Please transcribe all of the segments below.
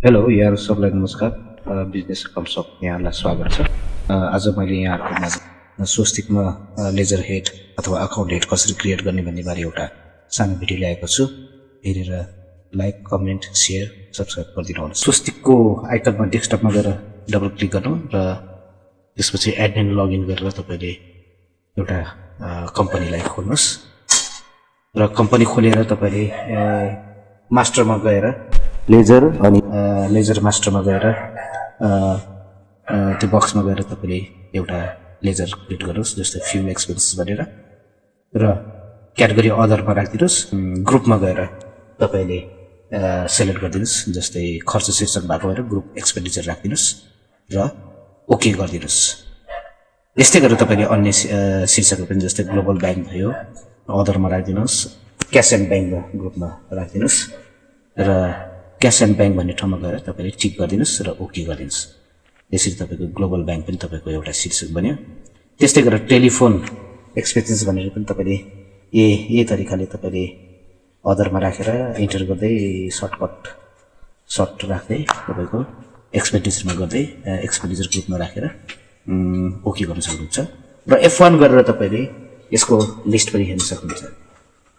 Hello यहाँ सबलाई नमस्कार। बिजनेस अकाउन्ट सप यहाँलाई स्वागत छ। आज मैले यहाँहरुको माझ स्वस्तिकमा लेजर हेड अथवा अकाउन्ट हेड कसरी क्रिएट गर्ने भन्ने बारे एउटा सानो भिडियो ल्याएको छु। हेरेर लाइक, कमेन्ट, शेयर, सब्स्क्राइब गरिदिनु होला। स्वस्तिकको आइकनमा डेस्कटपमा गएर डबल क्लिक गर्नु र त्यसपछि एडमिन लगइन गरेर तपाईले एउटा कम्पनीलाई खोल्नुस् र कम्पनी खोलेर तपाईले मास्टरमा गएर लेजर अनि लेजर मास्टरमा गएर त्यो बक्समा गएर तपाईले एउटा लेजर क्रिएट गर्नुस्, जस्तै फ्युल एक्सपेन्सेस भनेर र क्याटेगोरी अदरमा राख्दिनुस्। ग्रुपमा गएर तपाईले सेलेक्ट गर्दिनुस्, जस्तै खर्च शीर्षक भएको भएर ग्रुप एक्सपेन्डिचर राख्दिनुस् र ओके गर्दिनुस्। यस्तै गरेर तपाईले अन्य शीर्षकहरु पनि जस्तै ग्लोबल बैंक भयो अदरमा राख्दिनुस्, क्याश एन्ड बैंक ग्रुपमा राख्दिनुस् र क्याश एन्ड बैंक भन्ने ठाउँमा गएर तपाईले टिक गर्दिनुस् र ओके गर्दिनुस्। यसरी तपाईको ग्लोबल बैंक पनि तपाईको एउटा शीर्षक बन्यो। त्यस्तै गरेर टेलिफोन एक्सपेन्सेस भनेर पनि तपाईले यही तरिकाले तपाईले अदरमा राखेर इन्टर गर्दै सर्ट राख्दै तपाईको एक्सपेन्डिचरमा गर्दै एक्सपेन्डिचर ग्रुपमा राखेर ओके गर्न सक्नुहुन्छ र F1 गरेर तपाईले यसको लिस्ट पनि हेर्न सक्नुहुन्छ।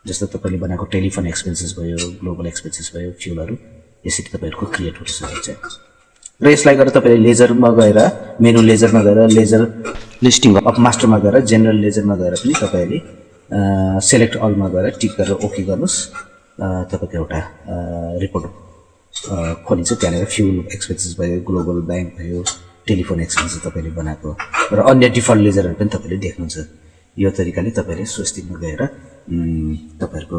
जस्तो तपाईले बनाएको टेलिफोन एक्सपेन्सेस भयो, ग्लोबल एक्सपेन्सेस भयो, फ्युलहरु यसरी तपाईहरुको क्रिएट हुन सक्छ। र यसलाई गरेर तपाईले लेजरमा गएर मेनु लेजरमा गएर लेजर लिस्टिङ अफ मास्टरमा गएर जेनरल लेजरमा गएर पनि तपाईले सेलेक्ट अलमा गएर टिक गरेर ओके गर्नुस्। तपाईको एउटा रिपोर्ट खोलिन्छ। त्यहाँनेर फ्युल एक्सपेन्सेस भयो, ग्लोबल बैंक भयो, टेलिफोन एक्सपेन्सेस तपाईले बनाएको र अन्य डिफल्ट लेजरहरु पनि तपाईले देख्नुहुन्छ। यो तरिकाले तपाईले स्वस्तिकमा गएर तपाईहरुको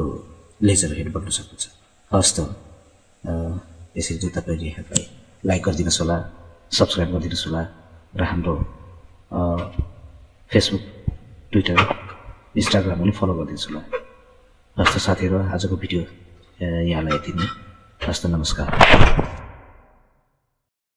लेजर हेड बन्न सक्नुहुन्छ। हस् त यसरी चाहिँ तपाईले हामीलाई लाइक गरिदिनुस् होला, सब्स्क्राइब गरिदिनुस् होला र हाम्रो फेसबुक, ट्विटर, इन्स्टाग्राम पनि फलो गरिदिनुस् होला। हस् त साथीहरु, आजको भिडियो यहाँलाई यति नै। हस् त नमस्कार।